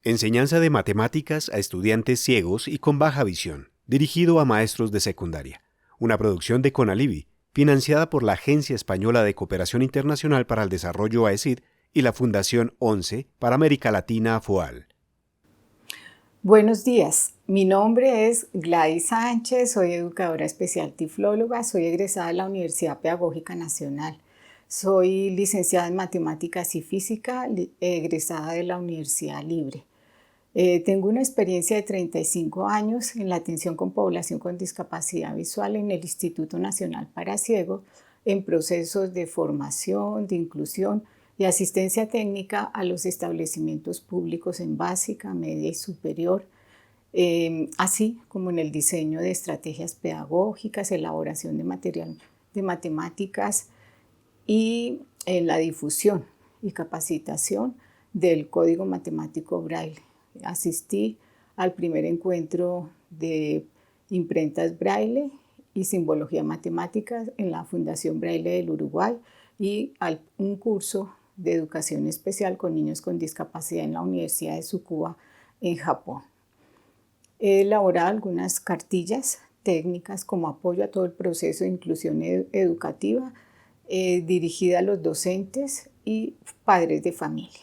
Enseñanza de matemáticas a estudiantes ciegos y con baja visión, dirigido a maestros de secundaria. Una producción de CONALIVI, financiada por la Agencia Española de Cooperación Internacional para el Desarrollo AECID y la Fundación 11 para América Latina FOAL. Buenos días, mi nombre es Gladys Sánchez, soy educadora especial tiflóloga, soy egresada de la Universidad Pedagógica Nacional. Soy licenciada en Matemáticas y Física, egresada de la Universidad Libre. Tengo una experiencia de 35 años en la atención con población con discapacidad visual en el Instituto Nacional para Ciegos, en procesos de formación, de inclusión y asistencia técnica a los establecimientos públicos en básica, media y superior, así como en el diseño de estrategias pedagógicas, elaboración de material de matemáticas y en la difusión y capacitación del Código Matemático Braille. Asistí al primer encuentro de imprentas Braille y simbología matemática en la Fundación Braille del Uruguay y a un curso de educación especial con niños con discapacidad en la Universidad de Tsukuba en Japón. He elaborado algunas cartillas técnicas como apoyo a todo el proceso de inclusión educativa dirigida a los docentes y padres de familia.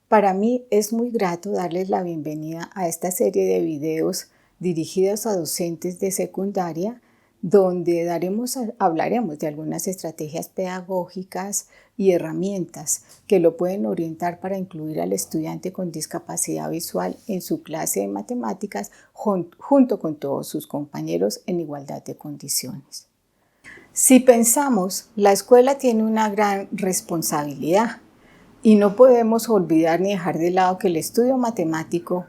Para mí es muy grato darles la bienvenida a esta serie de videos dirigidos a docentes de secundaria, donde hablaremos de algunas estrategias pedagógicas y herramientas que lo pueden orientar para incluir al estudiante con discapacidad visual en su clase de matemáticas junto con todos sus compañeros en igualdad de condiciones. Si pensamos, la escuela tiene una gran responsabilidad y no podemos olvidar ni dejar de lado que el estudio matemático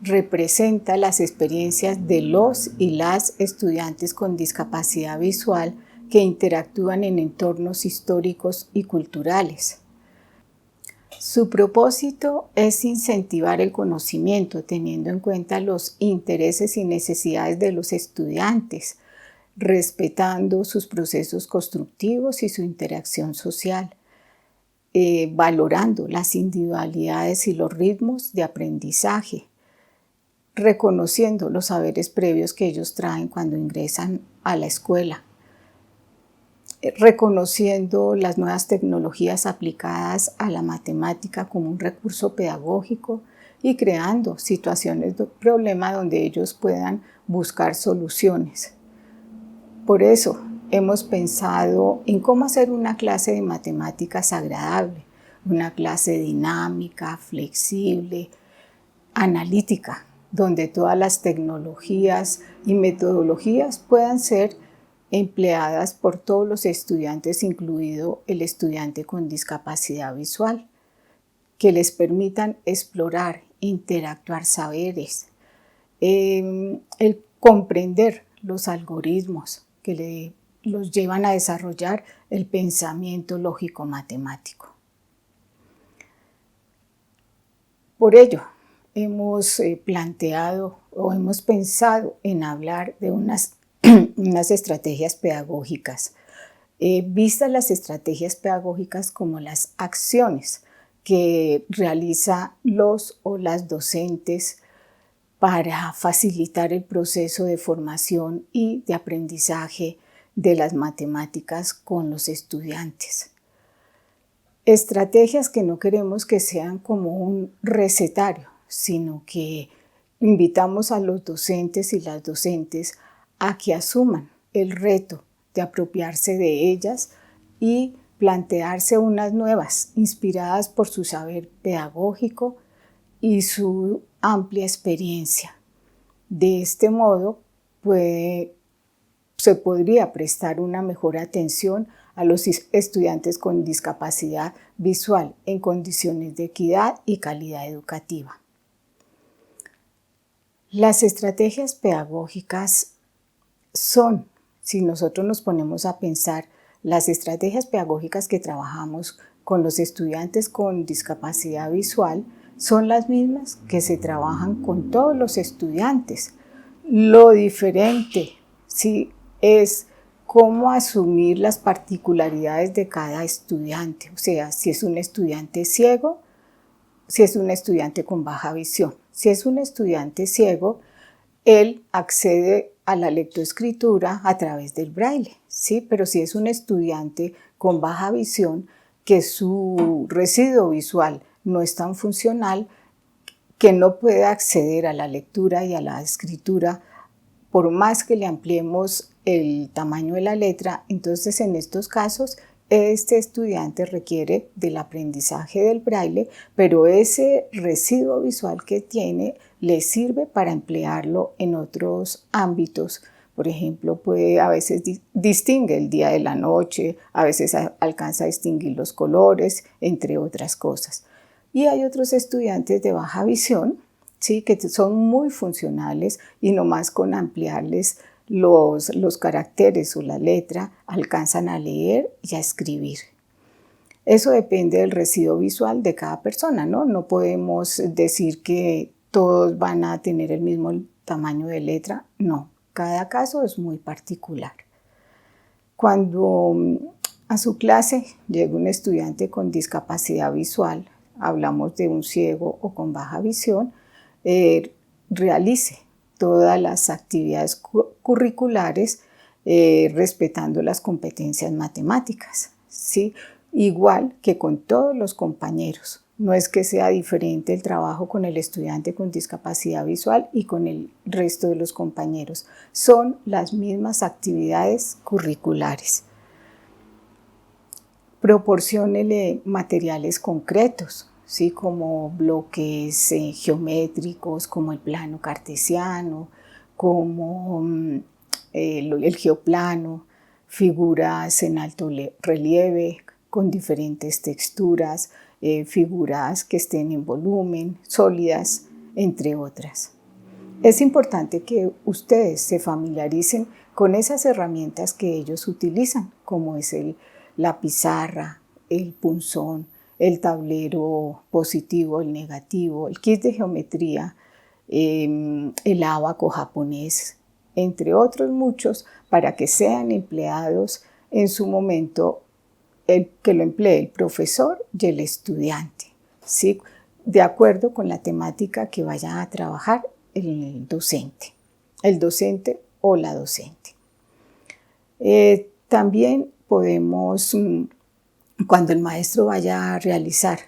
representa las experiencias de los y las estudiantes con discapacidad visual que interactúan en entornos históricos y culturales. Su propósito es incentivar el conocimiento teniendo en cuenta los intereses y necesidades de los estudiantes, respetando sus procesos constructivos y su interacción social, valorando las individualidades y los ritmos de aprendizaje, reconociendo los saberes previos que ellos traen cuando ingresan a la escuela, reconociendo las nuevas tecnologías aplicadas a la matemática como un recurso pedagógico y creando situaciones de problema donde ellos puedan buscar soluciones. Por eso hemos pensado en cómo hacer una clase de matemáticas agradable, una clase dinámica, flexible, analítica, donde todas las tecnologías y metodologías puedan ser empleadas por todos los estudiantes, incluido el estudiante con discapacidad visual, que les permitan explorar, interactuar saberes, el comprender los algoritmos que los llevan a desarrollar el pensamiento lógico-matemático. Por ello, hemos planteado o hemos pensado en hablar de unas estrategias pedagógicas. Vistas las estrategias pedagógicas como las acciones que realizan los o las docentes para facilitar el proceso de formación y de aprendizaje de las matemáticas con los estudiantes. Estrategias que no queremos que sean como un recetario, sino que invitamos a los docentes y las docentes a que asuman el reto de apropiarse de ellas y plantearse unas nuevas, inspiradas por su saber pedagógico y su amplia experiencia. De este modo, se podría prestar una mejor atención a los estudiantes con discapacidad visual en condiciones de equidad y calidad educativa. Las estrategias pedagógicas son, si nosotros nos ponemos a pensar, las estrategias pedagógicas que trabajamos con los estudiantes con discapacidad visual son las mismas que se trabajan con todos los estudiantes. Lo diferente sí es cómo asumir las particularidades de cada estudiante. O sea, si es un estudiante ciego, si es un estudiante con baja visión. Si es un estudiante ciego, él accede a la lectoescritura a través del braille, ¿sí? Pero si es un estudiante con baja visión, que su residuo visual no es tan funcional, que no puede acceder a la lectura y a la escritura, por más que le ampliemos el tamaño de la letra, entonces en estos casos este estudiante requiere del aprendizaje del braille, pero ese residuo visual que tiene le sirve para emplearlo en otros ámbitos. Por ejemplo, a veces distingue el día de la noche, a veces alcanza a distinguir los colores, entre otras cosas. Y hay otros estudiantes de baja visión, ¿sí?, que son muy funcionales y nomás con ampliarles los caracteres o la letra alcanzan a leer y a escribir. Eso depende del residuo visual de cada persona, ¿no? No podemos decir que todos van a tener el mismo tamaño de letra, no. Cada caso es muy particular. Cuando a su clase llega un estudiante con discapacidad visual, hablamos de un ciego o con baja visión, realice todas las actividades curriculares respetando las competencias matemáticas, ¿sí? Igual que con todos los compañeros. No es que sea diferente el trabajo con el estudiante con discapacidad visual y con el resto de los compañeros. Son las mismas actividades curriculares. Proporciónele materiales concretos, ¿sí?, como bloques geométricos, como el plano cartesiano, como el geoplano, figuras en alto relieve con diferentes texturas, figuras que estén en volumen, sólidas, entre otras. Es importante que ustedes se familiaricen con esas herramientas que ellos utilizan, como es la pizarra, el punzón, el tablero positivo, el negativo, el kit de geometría, el ábaco japonés, entre otros muchos, para que sean empleados en su momento, que lo emplee el profesor y el estudiante, ¿sí?, de acuerdo con la temática que vaya a trabajar el docente o la docente. También podemos, cuando el maestro vaya a realizar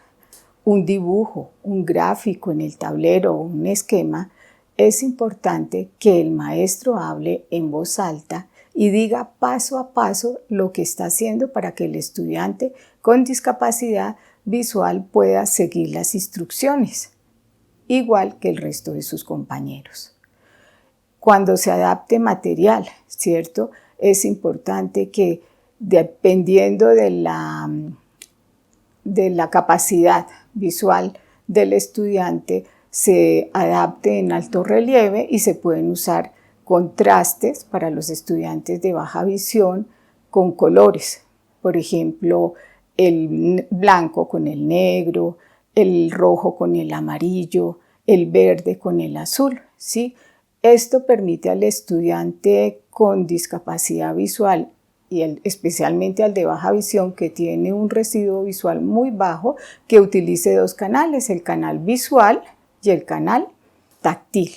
un dibujo, un gráfico en el tablero o un esquema, es importante que el maestro hable en voz alta y diga paso a paso lo que está haciendo para que el estudiante con discapacidad visual pueda seguir las instrucciones, igual que el resto de sus compañeros. Cuando se adapte material, ¿cierto?, es importante que, dependiendo de la capacidad visual del estudiante, se adapte en alto relieve y se pueden usar contrastes para los estudiantes de baja visión con colores. Por ejemplo, el blanco con el negro, el rojo con el amarillo, el verde con el azul, ¿sí? Esto permite al estudiante con discapacidad visual y especialmente al de baja visión, que tiene un residuo visual muy bajo, que utilice dos canales, el canal visual y el canal táctil,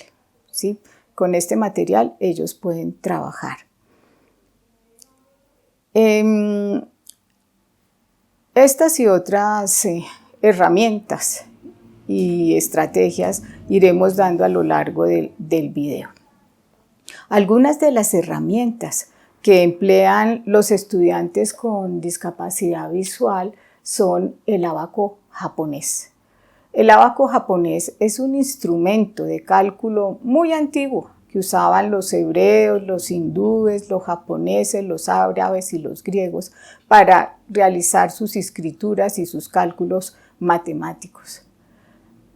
¿sí? Con este material ellos pueden trabajar. Estas y otras herramientas y estrategias iremos dando a lo largo del video. Algunas de las herramientas que emplean los estudiantes con discapacidad visual son el ábaco japonés. El ábaco japonés es un instrumento de cálculo muy antiguo que usaban los hebreos, los hindúes, los japoneses, los árabes y los griegos para realizar sus escrituras y sus cálculos matemáticos.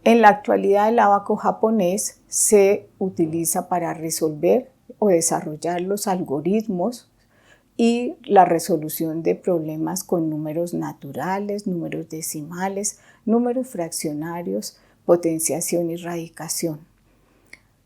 En la actualidad, el ábaco japonés se utiliza para resolver o desarrollar los algoritmos y la resolución de problemas con números naturales, números decimales, números fraccionarios, potenciación y radicación.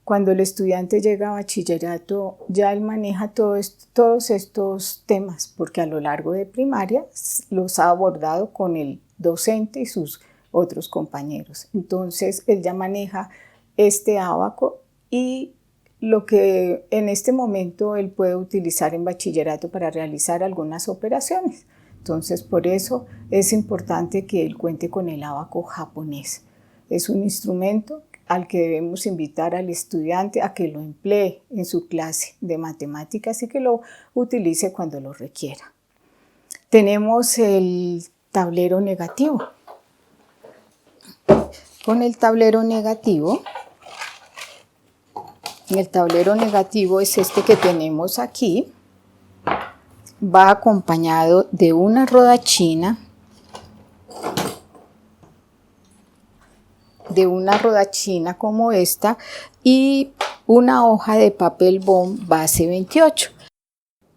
Cuando el estudiante llega a bachillerato, ya él maneja todos estos temas, porque a lo largo de primaria los ha abordado con el docente y sus otros compañeros. Entonces él ya maneja este ábaco y lo que en este momento él puede utilizar en bachillerato para realizar algunas operaciones. Entonces por eso es importante que él cuente con el ábaco japonés. Es un instrumento al que debemos invitar al estudiante a que lo emplee en su clase de matemáticas y que lo utilice cuando lo requiera. Tenemos el tablero negativo. Con el tablero negativo es este que tenemos aquí. Va acompañado de una rodachina, como esta y una hoja de papel bond base 28.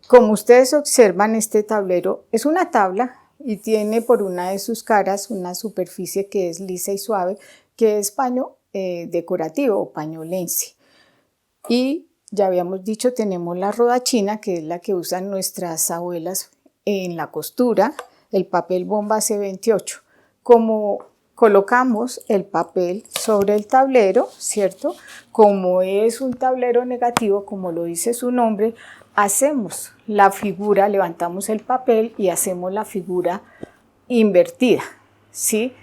Como ustedes observan, este tablero es una tabla y tiene por una de sus caras una superficie que es lisa y suave, que es paño decorativo o paño lense. Y ya habíamos dicho, tenemos la rodachina, que es la que usan nuestras abuelas en la costura, el papel bond base 28. Como colocamos el papel sobre el tablero, ¿cierto? Como es un tablero negativo, como lo dice su nombre, hacemos la figura, levantamos el papel y hacemos la figura invertida, ¿sí?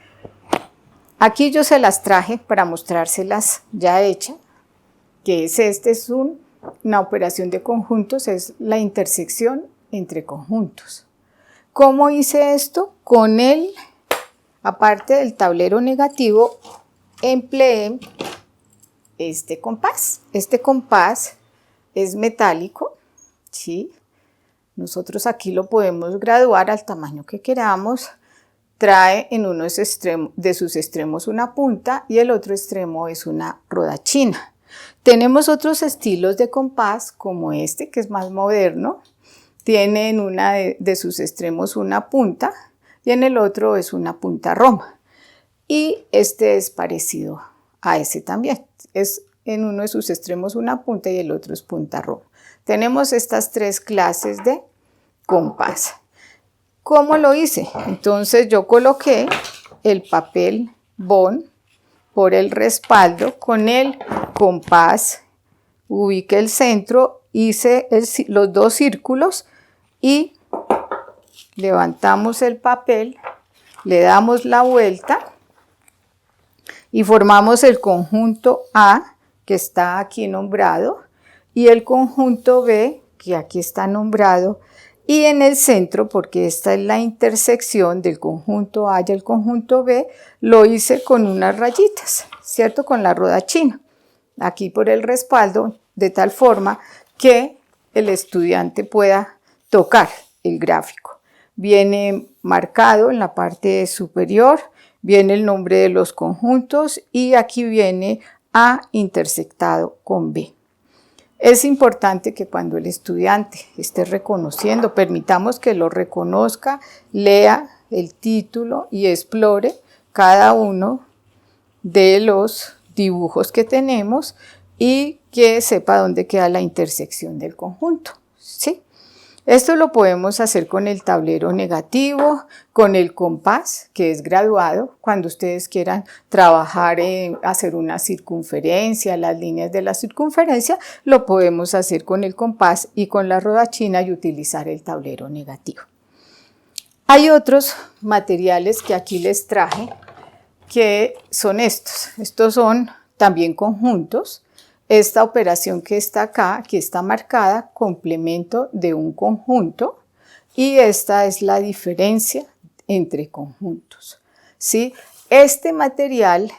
Aquí yo se las traje para mostrárselas ya hechas, que es una operación de conjuntos, es la intersección entre conjuntos. ¿Cómo hice esto? Con aparte del tablero negativo, empleé este compás. Este compás es metálico, ¿sí? Nosotros aquí lo podemos graduar al tamaño que queramos. Trae en uno de sus extremos una punta y el otro extremo es una rodachina. Tenemos otros estilos de compás como este, que es más moderno. Tiene en una de sus extremos una punta y en el otro es una punta roma. Y este es parecido a ese también. Es en uno de sus extremos una punta y el otro es punta roma. Tenemos estas tres clases de compás. ¿Cómo lo hice? Entonces yo coloqué el papel bond por el respaldo con el compás, ubiqué el centro, hice los dos círculos y levantamos el papel, le damos la vuelta y formamos el conjunto A, que está aquí nombrado, y el conjunto B, que aquí está nombrado, y en el centro, porque esta es la intersección del conjunto A y el conjunto B, lo hice con unas rayitas, ¿cierto? Con la rodachina, aquí por el respaldo, de tal forma que el estudiante pueda tocar el gráfico. Viene marcado en la parte superior, viene el nombre de los conjuntos y aquí viene A intersectado con B. Es importante que cuando el estudiante esté reconociendo, permitamos que lo reconozca, lea el título y explore cada uno de los dibujos que tenemos y que sepa dónde queda la intersección del conjunto, ¿sí? Esto lo podemos hacer con el tablero negativo, con el compás, que es graduado. Cuando ustedes quieran trabajar en hacer una circunferencia, las líneas de la circunferencia, lo podemos hacer con el compás y con la rodachina y utilizar el tablero negativo. Hay otros materiales que aquí les traje, que son estos. Estos son también conjuntos. Esta operación que está acá, aquí está marcada, complemento de un conjunto, y esta es la diferencia entre conjuntos, ¿sí? Este material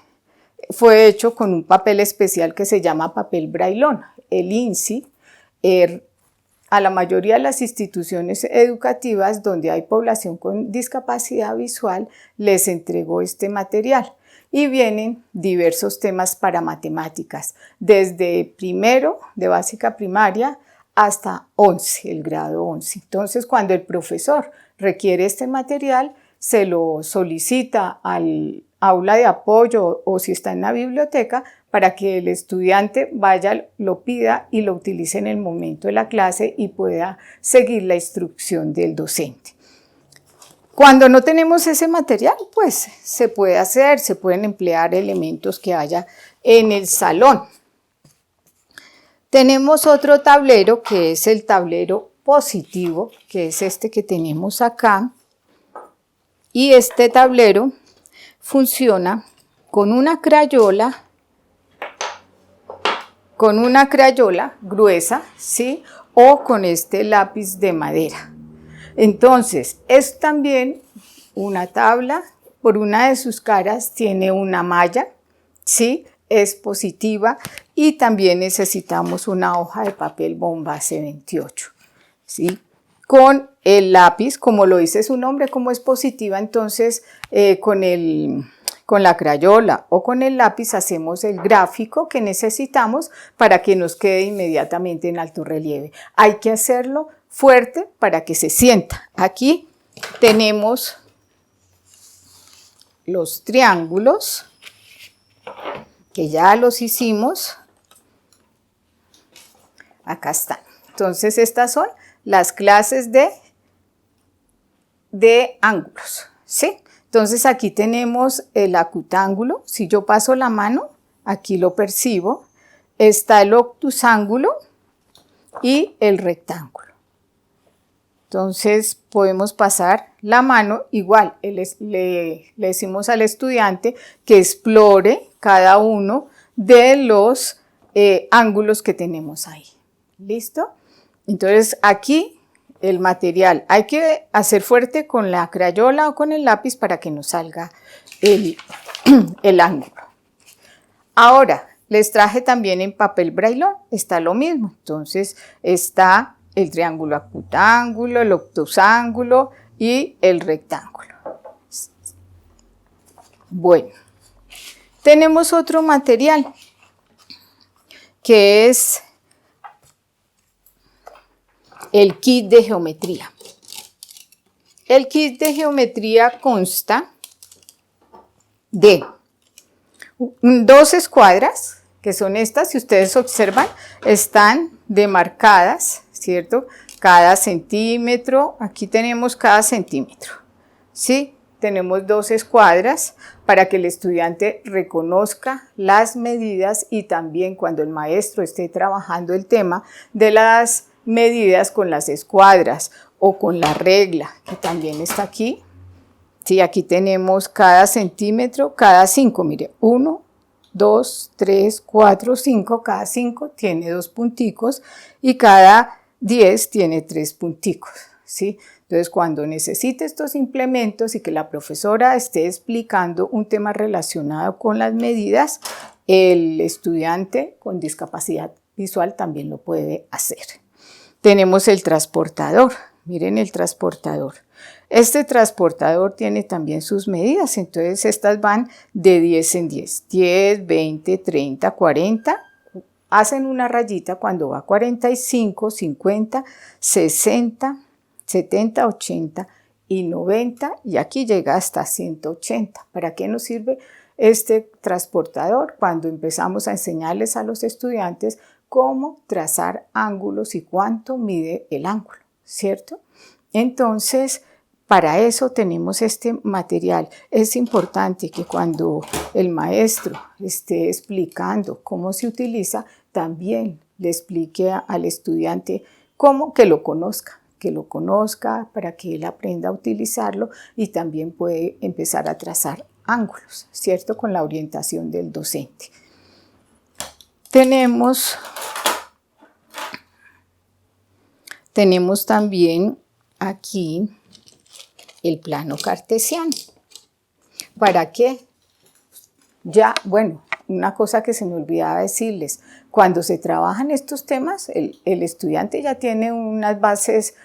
fue hecho con un papel especial que se llama papel braillón. El INSI, a la mayoría de las instituciones educativas donde hay población con discapacidad visual, les entregó este material. Y vienen diversos temas para matemáticas, desde primero de básica primaria hasta 11, el grado 11. Entonces, cuando el profesor requiere este material, se lo solicita al aula de apoyo o si está en la biblioteca para que el estudiante vaya, lo pida y lo utilice en el momento de la clase y pueda seguir la instrucción del docente. Cuando no tenemos ese material, pues se pueden emplear elementos que haya en el salón. Tenemos otro tablero que es el tablero positivo, que es este que tenemos acá. Y este tablero funciona con una crayola gruesa, ¿sí? O con este lápiz de madera. Entonces, es también una tabla, por una de sus caras tiene una malla, ¿sí? Es positiva y también necesitamos una hoja de papel bomba C28, ¿sí? Con el lápiz, como lo dice su nombre, como es positiva, entonces con la crayola o con el lápiz hacemos el gráfico que necesitamos para que nos quede inmediatamente en alto relieve. Hay que hacerlo fuerte para que se sienta. Aquí tenemos los triángulos, que ya los hicimos. Acá están. Entonces, estas son las clases de ángulos, ¿sí? Entonces, aquí tenemos el acutángulo. Si yo paso la mano, aquí lo percibo. Está el obtusángulo y el rectángulo. Entonces, podemos pasar la mano. Igual, le decimos al estudiante que explore cada uno de los ángulos que tenemos ahí. ¿Listo? Entonces, aquí el material hay que hacer fuerte con la crayola o con el lápiz para que nos salga el ángulo. Ahora, les traje también en papel braillón, está lo mismo. Entonces, está el triángulo acutángulo, el obtusángulo y el rectángulo. Bueno, tenemos otro material que es el kit de geometría. El kit de geometría consta de 2 escuadras, que son estas, si ustedes observan, están demarcadas, ¿cierto? Cada centímetro, aquí tenemos cada centímetro, ¿sí? Tenemos 2 escuadras para que el estudiante reconozca las medidas y también cuando el maestro esté trabajando el tema de las medidas con las escuadras o con la regla, que también está aquí. Sí, aquí tenemos cada centímetro, cada 5, mire, 1, 2, 3, 4, 5, cada 5 tiene 2 punticos y cada 10 tiene 3 punticos, ¿sí? Entonces, cuando necesite estos implementos y que la profesora esté explicando un tema relacionado con las medidas, el estudiante con discapacidad visual también lo puede hacer. Tenemos el transportador, miren el transportador. Este transportador tiene también sus medidas, entonces estas van de 10 en 10, 10, 20, 30, 40, hacen una rayita cuando va a 45, 50, 60, 70, 80 y 90 y aquí llega hasta 180. ¿Para qué nos sirve este transportador? Cuando empezamos a enseñarles a los estudiantes cómo trazar ángulos y cuánto mide el ángulo, ¿cierto? Entonces, para eso tenemos este material. Es importante que cuando el maestro esté explicando cómo se utiliza, también le explique al estudiante cómo, que lo conozca para que él aprenda a utilizarlo y también puede empezar a trazar ángulos, ¿cierto? Con la orientación del docente. Tenemos también aquí el plano cartesiano. ¿Para qué? Ya, bueno, una cosa que se me olvidaba decirles, cuando se trabajan estos temas, el estudiante ya tiene unas bases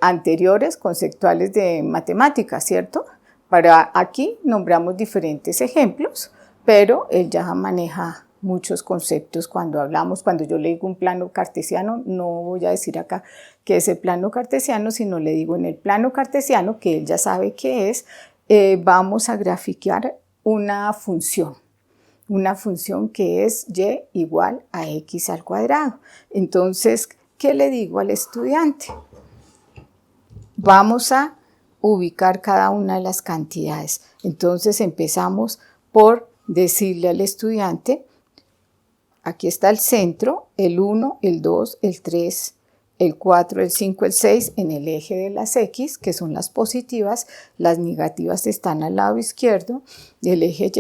anteriores, conceptuales de matemáticas, ¿cierto? Para aquí nombramos diferentes ejemplos, pero él ya maneja muchos conceptos cuando hablamos. Cuando yo le digo un plano cartesiano, no voy a decir acá que es el plano cartesiano, sino le digo en el plano cartesiano, que él ya sabe qué es, vamos a graficar una función que es y igual a x al cuadrado. Entonces, ¿qué le digo al estudiante? Vamos a ubicar cada una de las cantidades. Entonces empezamos por decirle al estudiante, aquí está el centro, el 1, el 2, el 3, el 4, el 5, el 6 en el eje de las X, que son las positivas, las negativas están al lado izquierdo, y el eje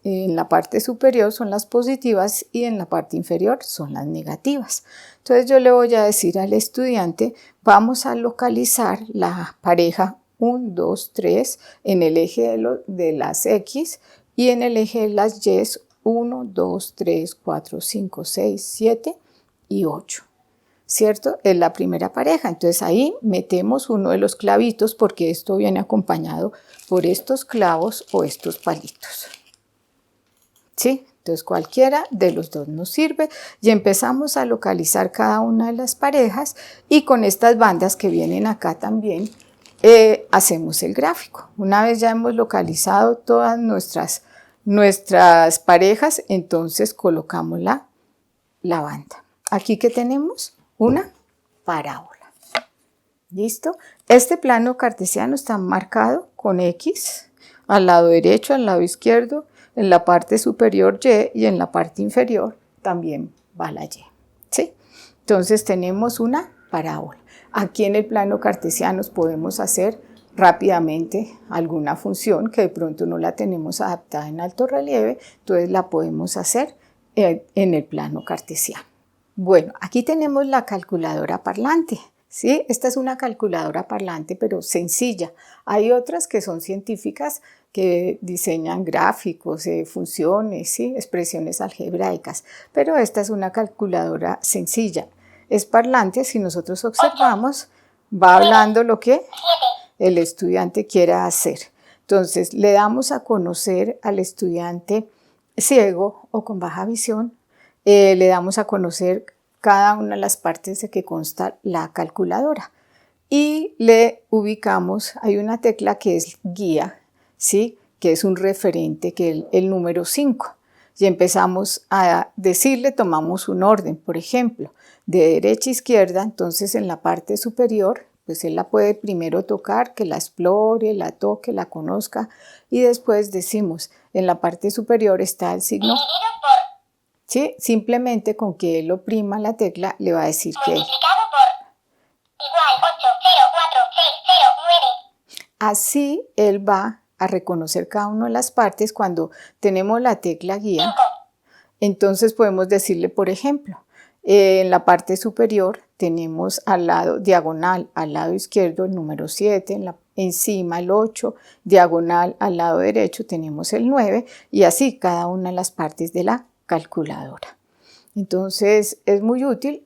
Y en la parte superior son las positivas y en la parte inferior son las negativas. Entonces yo le voy a decir al estudiante, vamos a localizar la pareja 1, 2, 3 en el eje de las X y en el eje de las Y 1, 2, 3, 4, 5, 6, 7 y 8. ¿Cierto? Es la primera pareja. Entonces ahí metemos uno de los clavitos porque esto viene acompañado por estos clavos o estos palitos. ¿Sí? Entonces cualquiera de los dos nos sirve y empezamos a localizar cada una de las parejas y con estas bandas que vienen acá también hacemos el gráfico. Una vez ya hemos localizado todas nuestras parejas, entonces colocamos la banda. Aquí que tenemos una parábola. ¿Listo? Este plano cartesiano está marcado con X al lado derecho, al lado izquierdo, en la parte superior Y y en la parte inferior también va la Y. ¿Sí? Entonces tenemos una parábola. Aquí en el plano cartesiano podemos hacer rápidamente alguna función que de pronto no la tenemos adaptada en alto relieve, entonces la podemos hacer en el plano cartesiano. Bueno, aquí tenemos la calculadora parlante. ¿Sí? Esta es una calculadora parlante, pero sencilla. Hay otras que son científicas que diseñan gráficos, funciones, ¿sí? Expresiones algebraicas, pero esta es una calculadora sencilla. Es parlante, si nosotros observamos, va hablando lo que el estudiante quiera hacer. Entonces, le damos a conocer al estudiante ciego o con baja visión, le damos a conocer cada una de las partes de que consta la calculadora y le ubicamos, hay una tecla que es guía, ¿sí? Que es un referente, que es el número 5 y empezamos a decirle, tomamos un orden, por ejemplo, de derecha a izquierda, entonces en la parte superior, pues él la puede primero tocar, que la explore, la toque, la conozca y después decimos, en la parte superior está el signo. ¿Sí? Simplemente con que él oprima la tecla le va a decir que multiplicado por igual 8, 0, 4, 6, 0, 9. Así él va a reconocer cada una de las partes cuando tenemos la tecla guía. 5. Entonces podemos decirle, por ejemplo, en la parte superior tenemos al lado diagonal, al lado izquierdo el número 7, encima el 8, diagonal al lado derecho tenemos el 9 y así cada una de las partes de la calculadora. Entonces es muy útil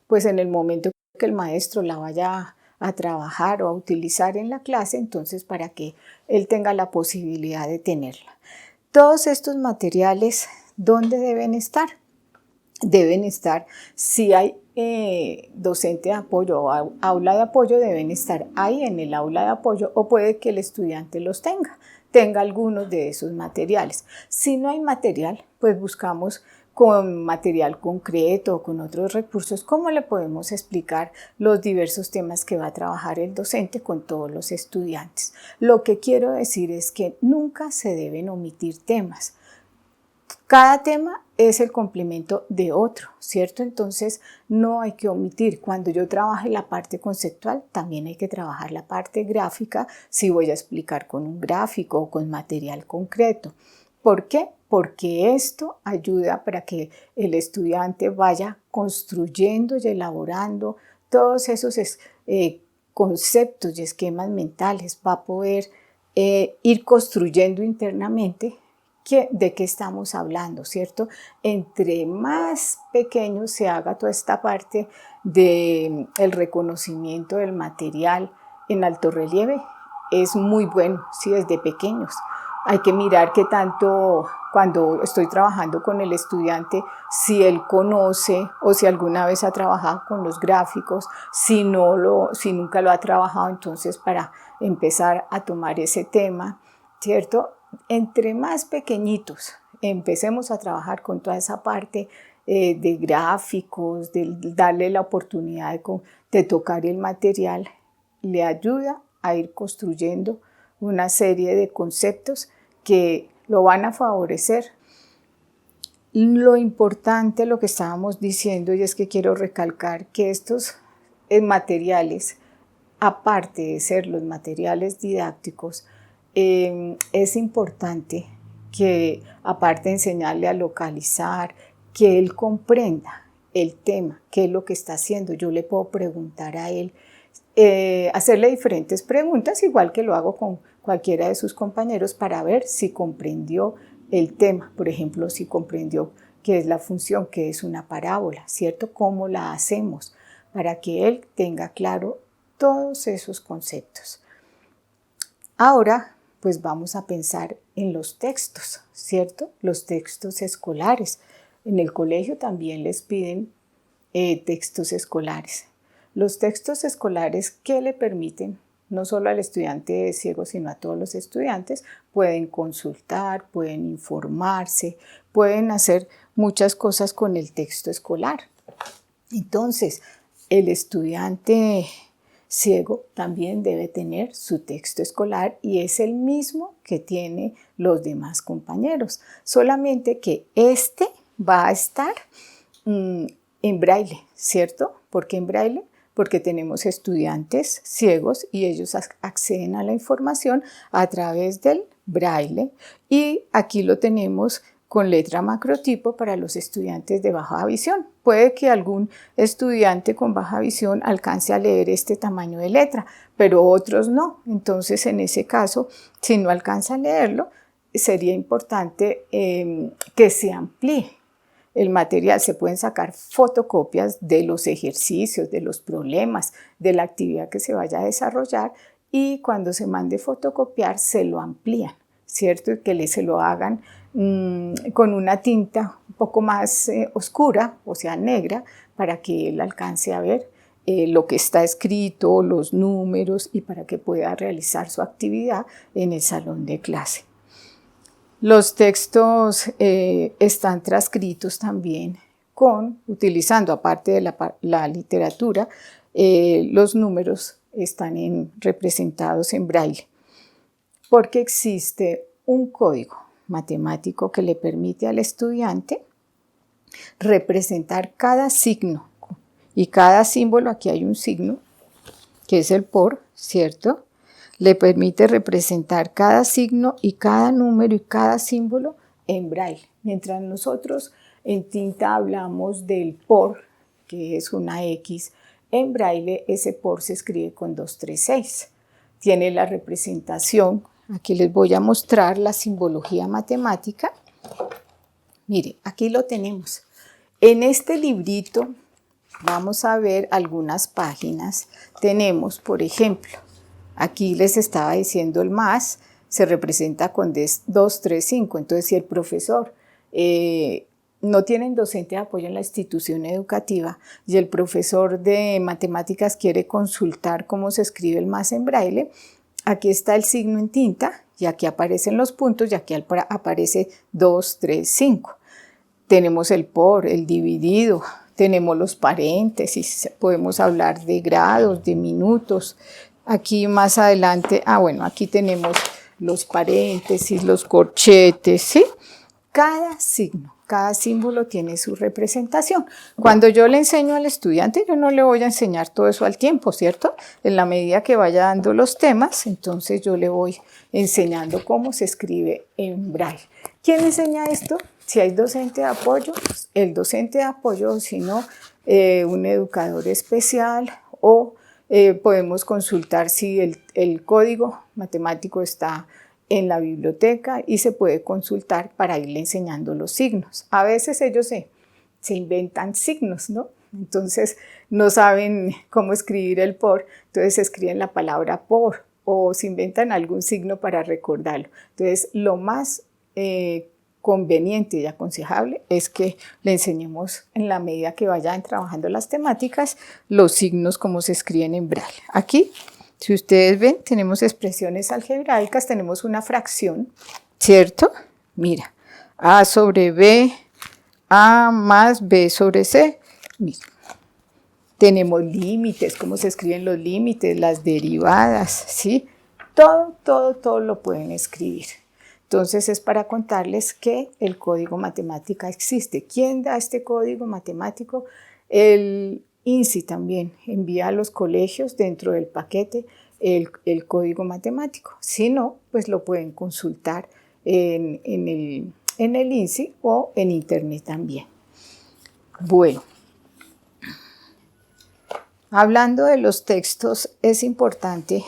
pues en el momento que el maestro la vaya a trabajar o a utilizar en la clase, entonces para que él tenga la posibilidad de tenerla. Todos estos materiales, ¿dónde deben estar? Deben estar, si hay docente de apoyo o aula de apoyo, deben estar ahí en el aula de apoyo o puede que el estudiante los tenga algunos de esos materiales. Si no hay material, pues buscamos con material concreto o con otros recursos cómo le podemos explicar los diversos temas que va a trabajar el docente con todos los estudiantes. Lo que quiero decir es que nunca se deben omitir temas. Cada tema es el complemento de otro, ¿cierto? Entonces no hay que omitir. Cuando yo trabaje la parte conceptual, también hay que trabajar la parte gráfica si voy a explicar con un gráfico o con material concreto. ¿Por qué? Porque esto ayuda para que el estudiante vaya construyendo y elaborando todos esos conceptos y esquemas mentales. Va a poder ir construyendo internamente de qué estamos hablando, ¿cierto? Entre más pequeño se haga toda esta parte del reconocimiento del material en alto relieve, es muy bueno, sí, desde pequeños. Hay que mirar qué tanto, cuando estoy trabajando con el estudiante, si él conoce o si alguna vez ha trabajado con los gráficos, si nunca lo ha trabajado, entonces para empezar a tomar ese tema, ¿cierto? Entre más pequeñitos empecemos a trabajar con toda esa parte de gráficos, de darle la oportunidad de tocar el material, le ayuda a ir construyendo una serie de conceptos que lo van a favorecer. Lo importante, lo que estábamos diciendo, y es que quiero recalcar que estos materiales, aparte de ser los materiales didácticos, es importante que, aparte de enseñarle a localizar, que él comprenda el tema, qué es lo que está haciendo. Yo le puedo preguntar a él, hacerle diferentes preguntas, igual que lo hago con cualquiera de sus compañeros, para ver si comprendió el tema. Por ejemplo, si comprendió qué es la función, qué es una parábola, ¿cierto? ¿Cómo la hacemos? Para que él tenga claro todos esos conceptos. Ahora, pues vamos a pensar en los textos, ¿cierto? Los textos escolares. En el colegio también les piden textos escolares. Los textos escolares, ¿qué le permiten? No solo al estudiante ciego, sino a todos los estudiantes, pueden consultar, pueden informarse, pueden hacer muchas cosas con el texto escolar. Entonces, el estudiante ciego también debe tener su texto escolar y es el mismo que tiene los demás compañeros, solamente que este va a estar en braille, ¿cierto? ¿Por qué en braille? Porque tenemos estudiantes ciegos y ellos acceden a la información a través del braille, y aquí lo tenemos con letra macrotipo para los estudiantes de baja visión. Puede que algún estudiante con baja visión alcance a leer este tamaño de letra, pero otros no. Entonces, en ese caso, si no alcanza a leerlo, sería importante que se amplíe el material. Se pueden sacar fotocopias de los ejercicios, de los problemas, de la actividad que se vaya a desarrollar, y cuando se mande fotocopiar se lo amplían, ¿cierto? Y que se lo hagan con una tinta un poco más oscura, o sea, negra, para que él alcance a ver lo que está escrito, los números, y para que pueda realizar su actividad en el salón de clase. Los textos están transcritos también utilizando, aparte de la literatura, los números están representados en braille, porque existe un código matemático que le permite al estudiante representar cada signo y cada símbolo. Aquí hay un signo, que es el por, ¿cierto? Le permite representar cada signo y cada número y cada símbolo en braille. Mientras nosotros en tinta hablamos del por, que es una X, en braille ese por se escribe con 236. Tiene la representación. Aquí les voy a mostrar la simbología matemática. Mire, aquí lo tenemos. En este librito vamos a ver algunas páginas. Tenemos, por ejemplo, aquí les estaba diciendo el más, se representa con 235. Entonces, si el profesor no tiene docente de apoyo en la institución educativa y el profesor de matemáticas quiere consultar cómo se escribe el más en braille, aquí está el signo en tinta y aquí aparecen los puntos y aquí aparece 235. Tenemos el por, el dividido, tenemos los paréntesis, podemos hablar de grados, de minutos. Aquí más adelante, aquí tenemos los paréntesis, los corchetes, ¿sí? Cada signo, cada símbolo tiene su representación. Cuando yo le enseño al estudiante, yo no le voy a enseñar todo eso al tiempo, ¿cierto? En la medida que vaya dando los temas, entonces yo le voy enseñando cómo se escribe en braille. ¿Quién enseña esto? Si hay docente de apoyo, pues el docente de apoyo, si no, un educador especial, o podemos consultar si el código matemático está en la biblioteca y se puede consultar para irle enseñando los signos. A veces ellos se inventan signos, ¿no? Entonces no saben cómo escribir el por, entonces escriben la palabra por, o se inventan algún signo para recordarlo. Entonces lo más conveniente y aconsejable es que le enseñemos, en la medida que vayan trabajando las temáticas, los signos como se escriben en braille. Aquí, si ustedes ven, tenemos expresiones algebraicas, tenemos una fracción, ¿cierto? Mira, A sobre B, A más B sobre C. Mira, Tenemos límites, cómo se escriben los límites, las derivadas, ¿sí? Todo lo pueden escribir. Entonces es para contarles que el código matemática existe. ¿Quién da este código matemático? El INSI también envía a los colegios dentro del paquete el código matemático. Si no, pues lo pueden consultar en el INSI o en internet también. Bueno, hablando de los textos, es importante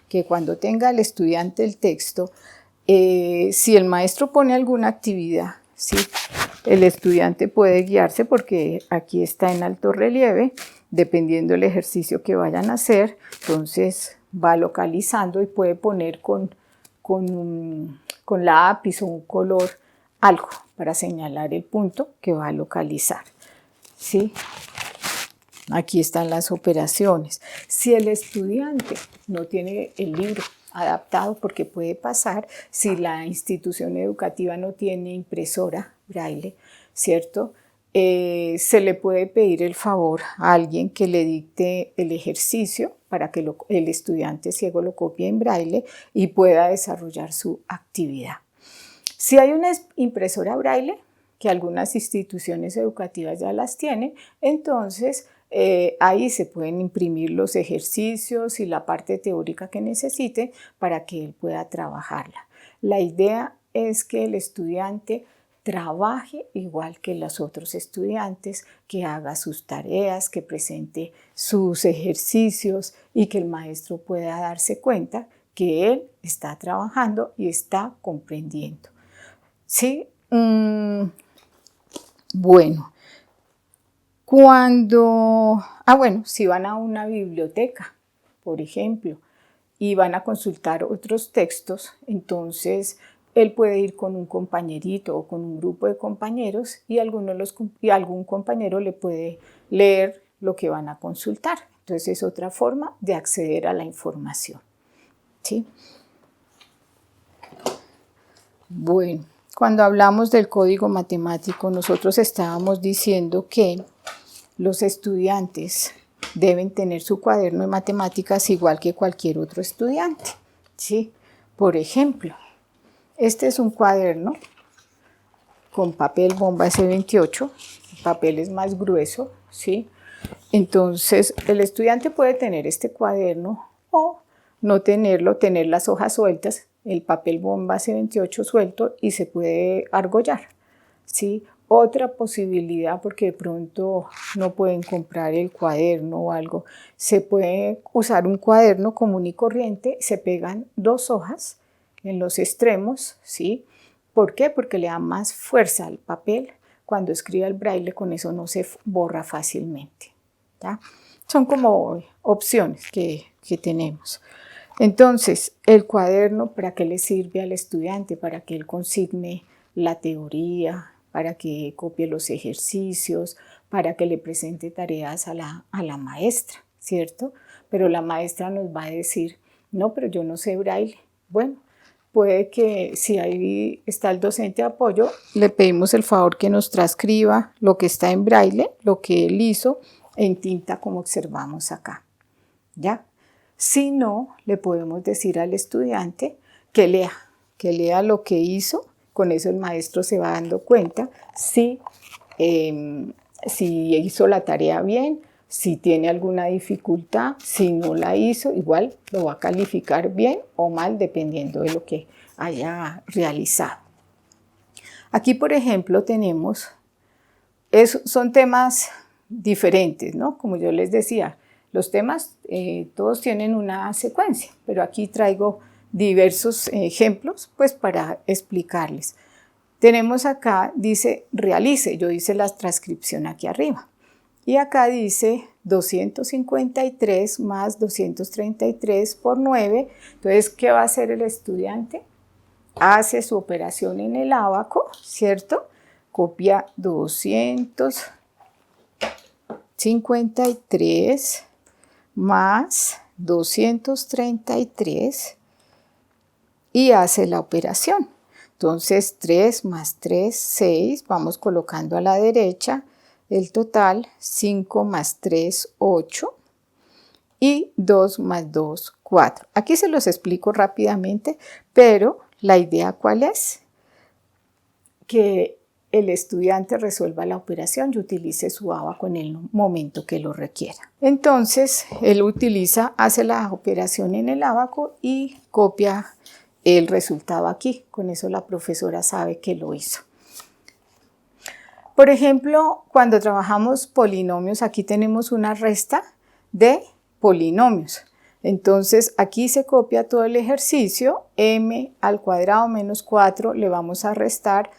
que cuando tenga el estudiante el texto, si el maestro pone alguna actividad, ¿sí?, el estudiante puede guiarse porque aquí está en alto relieve, dependiendo del ejercicio que vayan a hacer, entonces va localizando y puede poner con lápiz o un color algo para señalar el punto que va a localizar, ¿sí? Aquí están las operaciones. Si el estudiante no tiene el libro adaptado, porque puede pasar, si la institución educativa no tiene impresora braille, ¿cierto? Se le puede pedir el favor a alguien que le dicte el ejercicio para que el estudiante ciego lo copie en braille y pueda desarrollar su actividad. Si hay una impresora braille, que algunas instituciones educativas ya las tienen, entonces ahí se pueden imprimir los ejercicios y la parte teórica que necesite para que él pueda trabajarla. La idea es que el estudiante trabaje igual que los otros estudiantes, que haga sus tareas, que presente sus ejercicios y que el maestro pueda darse cuenta que él está trabajando y está comprendiendo. ¿Sí? Bueno, si van a una biblioteca, por ejemplo, y van a consultar otros textos, entonces él puede ir con un compañerito o con un grupo de compañeros y algún compañero le puede leer lo que van a consultar. Entonces es otra forma de acceder a la información, ¿sí? Bueno, cuando hablamos del código matemático, nosotros estábamos diciendo que los estudiantes deben tener su cuaderno de matemáticas igual que cualquier otro estudiante, ¿sí? Por ejemplo, este es un cuaderno con papel bomba S28, el papel es más grueso, ¿sí? Entonces, el estudiante puede tener este cuaderno o no tenerlo, tener las hojas sueltas, el papel bomba C28 suelto y se puede argollar, ¿sí? Otra posibilidad, porque de pronto no pueden comprar el cuaderno o algo, se puede usar un cuaderno común y corriente, se pegan 2 hojas en los extremos, ¿sí? ¿Por qué? Porque le da más fuerza al papel. Cuando escribe el braille, con eso no se borra fácilmente, ¿ya? Son como opciones que tenemos. Entonces, el cuaderno, ¿para qué le sirve al estudiante? Para que él consigne la teoría, para que copie los ejercicios, para que le presente tareas a la maestra, ¿cierto? Pero la maestra nos va a decir, no, pero yo no sé braille. Bueno, puede que si ahí está el docente de apoyo, le pedimos el favor que nos transcriba lo que está en braille, lo que él hizo en tinta como observamos acá, ¿ya? Si no, le podemos decir al estudiante que lea lo que hizo. Con eso el maestro se va dando cuenta si hizo la tarea bien, si tiene alguna dificultad, si no la hizo, igual lo va a calificar bien o mal dependiendo de lo que haya realizado. Aquí, por ejemplo, tenemos, son temas diferentes, ¿no? Como yo les decía, los temas todos tienen una secuencia, pero aquí traigo diversos ejemplos pues para explicarles. Tenemos acá, dice realice, yo hice la transcripción aquí arriba. Y acá dice 253 más 233 por 9. Entonces, ¿qué va a hacer el estudiante? Hace su operación en el ábaco, ¿cierto? Copia 253 más 233 y hace la operación. Entonces 3 más 3, 6, vamos colocando a la derecha, El total, 5 más 3, 8 y 2 más 2, 4. Aquí se los explico rápidamente, pero la idea ¿cuál es? Que el estudiante resuelva la operación y utilice su abaco en el momento que lo requiera. Entonces, él hace la operación en el abaco y copia el resultado aquí. Con eso la profesora sabe que lo hizo. Por ejemplo, cuando trabajamos polinomios, aquí tenemos una resta de polinomios. Entonces, aquí se copia todo el ejercicio, m al cuadrado menos 4 le vamos a restar,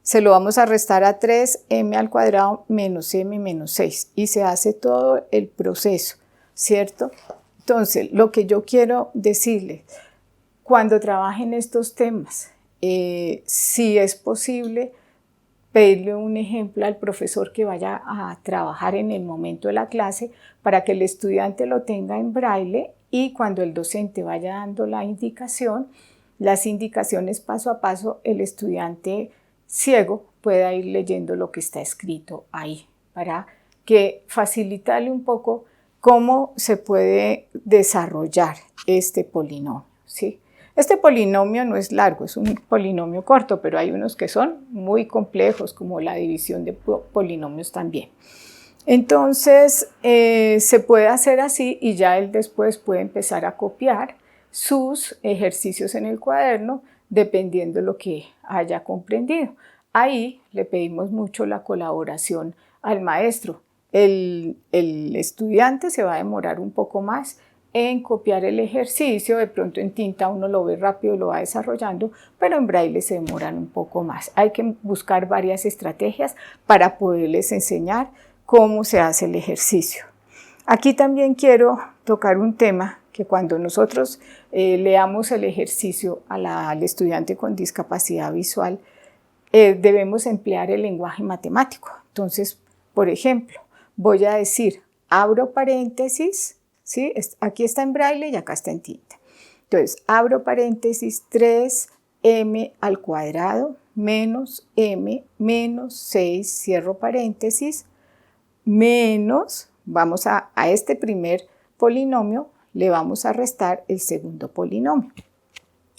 se lo vamos a restar a 3m al cuadrado menos m menos 6 y se hace todo el proceso, ¿cierto? Entonces, lo que yo quiero decirles, cuando trabajen estos temas, si es posible, pedirle un ejemplo al profesor que vaya a trabajar en el momento de la clase para que el estudiante lo tenga en braille y cuando el docente vaya dando la indicación, las indicaciones paso a paso, el estudiante ciego pueda ir leyendo lo que está escrito ahí para que facilitarle un poco cómo se puede desarrollar este polinomio, ¿sí? Este polinomio no es largo, es un polinomio corto, pero hay unos que son muy complejos, como la división de polinomios también. Entonces, se puede hacer así y ya él después puede empezar a copiar sus ejercicios en el cuaderno, dependiendo de lo que haya comprendido. Ahí le pedimos mucho la colaboración al maestro. El estudiante se va a demorar un poco más en copiar el ejercicio, de pronto en tinta uno lo ve rápido, lo va desarrollando, pero en braille se demoran un poco más. Hay que buscar varias estrategias para poderles enseñar cómo se hace el ejercicio. Aquí también quiero tocar un tema que cuando nosotros leamos el ejercicio al estudiante con discapacidad visual, debemos emplear el lenguaje matemático. Entonces, por ejemplo, voy a decir, abro paréntesis, ¿sí? Aquí está en braille y acá está en tinta. Entonces, abro paréntesis 3m al cuadrado menos m menos 6, cierro paréntesis, menos, vamos a este primer polinomio, le vamos a restar el segundo polinomio,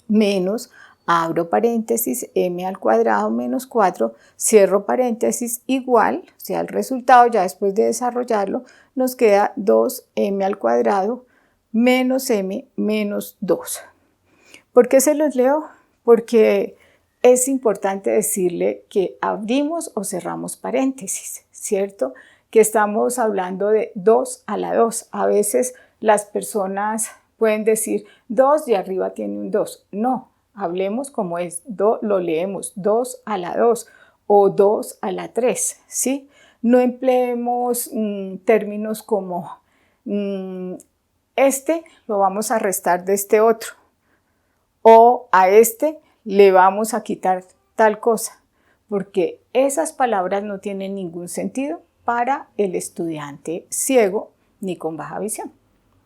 menos, abro paréntesis, m al cuadrado menos 4, cierro paréntesis, igual, o sea, el resultado ya después de desarrollarlo, nos queda 2m al cuadrado menos m menos 2. ¿Por qué se los leo? Porque es importante decirle que abrimos o cerramos paréntesis, ¿cierto? Que estamos hablando de 2 a la 2. A veces las personas pueden decir 2 y arriba tiene un 2. No, hablemos como es, lo leemos 2 a la 2 o 2 a la 3, ¿sí? No empleemos términos como este lo vamos a restar de este otro o a este le vamos a quitar tal cosa, porque esas palabras no tienen ningún sentido para el estudiante ciego ni con baja visión,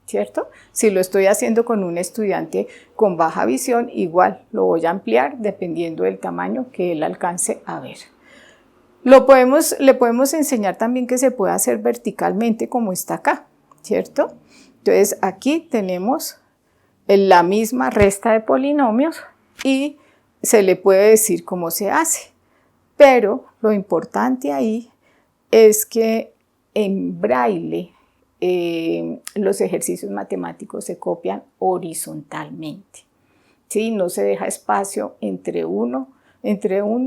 ¿cierto? Si lo estoy haciendo con un estudiante con baja visión, igual lo voy a ampliar dependiendo del tamaño que él alcance a ver. Le podemos enseñar también que se puede hacer verticalmente como está acá, ¿cierto? Entonces aquí tenemos la misma resta de polinomios y se le puede decir cómo se hace. Pero lo importante ahí es que en braille los ejercicios matemáticos se copian horizontalmente, ¿sí? No se deja espacio entre un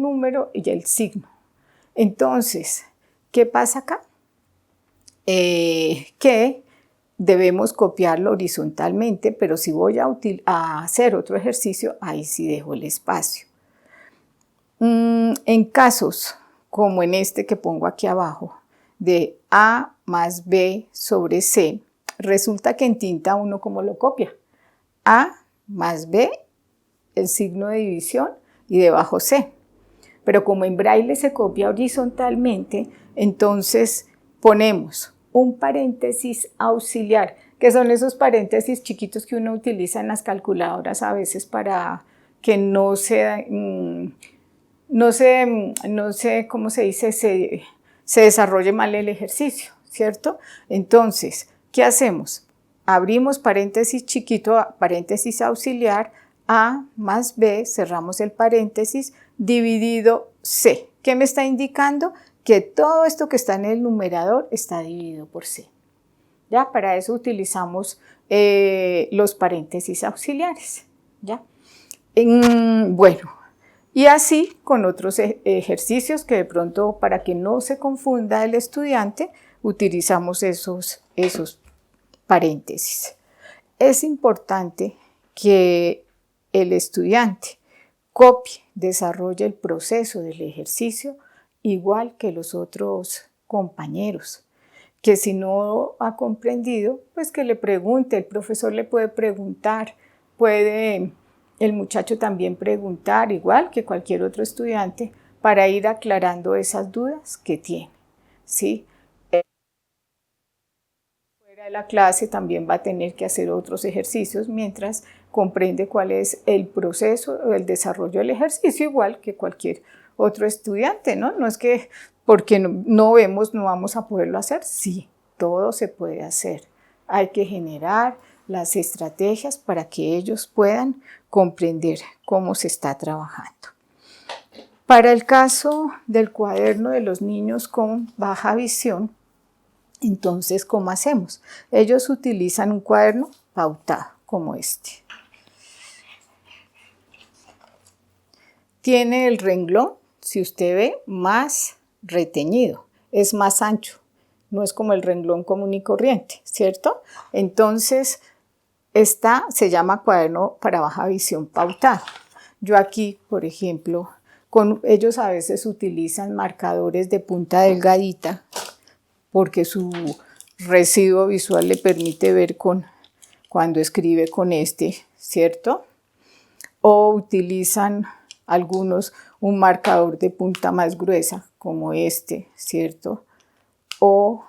número y el signo. Entonces, ¿qué pasa acá? Que debemos copiarlo horizontalmente, pero si voy a hacer otro ejercicio, ahí sí dejo el espacio. En casos como en este que pongo aquí abajo, de A más B sobre C, resulta que en tinta uno ¿cómo lo copia? A más B, el signo de división, y debajo C. Pero como en braille se copia horizontalmente, entonces ponemos un paréntesis auxiliar, que son esos paréntesis chiquitos que uno utiliza en las calculadoras a veces para que no se, ¿cómo se dice? se desarrolle mal el ejercicio, ¿cierto? Entonces, ¿qué hacemos? Abrimos paréntesis chiquito, paréntesis auxiliar, A más B, cerramos el paréntesis, dividido C. ¿Qué me está indicando? Que todo esto que está en el numerador está dividido por C. ¿Ya? Para eso utilizamos los paréntesis auxiliares. ¿Ya? Bueno, y así con otros ejercicios que de pronto, para que no se confunda el estudiante, utilizamos esos paréntesis. Es importante que el estudiante copie, desarrolle el proceso del ejercicio igual que los otros compañeros, que si no ha comprendido, pues que le pregunte, el profesor le puede preguntar, puede el muchacho también preguntar, igual que cualquier otro estudiante, para ir aclarando esas dudas que tiene, ¿sí? Fuera de la clase también va a tener que hacer otros ejercicios mientras comprende cuál es el proceso, el desarrollo del ejercicio, igual que cualquier otro estudiante, ¿no? No es que porque no vemos no vamos a poderlo hacer, sí, todo se puede hacer. Hay que generar las estrategias para que ellos puedan comprender cómo se está trabajando. Para el caso del cuaderno de los niños con baja visión, entonces, ¿cómo hacemos? Ellos utilizan un cuaderno pautado como este. Tiene el renglón, si usted ve, más reteñido, es más ancho, no es como el renglón común y corriente, ¿cierto? Entonces, se llama cuaderno para baja visión pautado. Yo aquí, por ejemplo, ellos a veces utilizan marcadores de punta delgadita porque su residuo visual le permite ver cuando escribe con ¿cierto? O utilizan algunos un marcador de punta más gruesa, como ¿cierto? O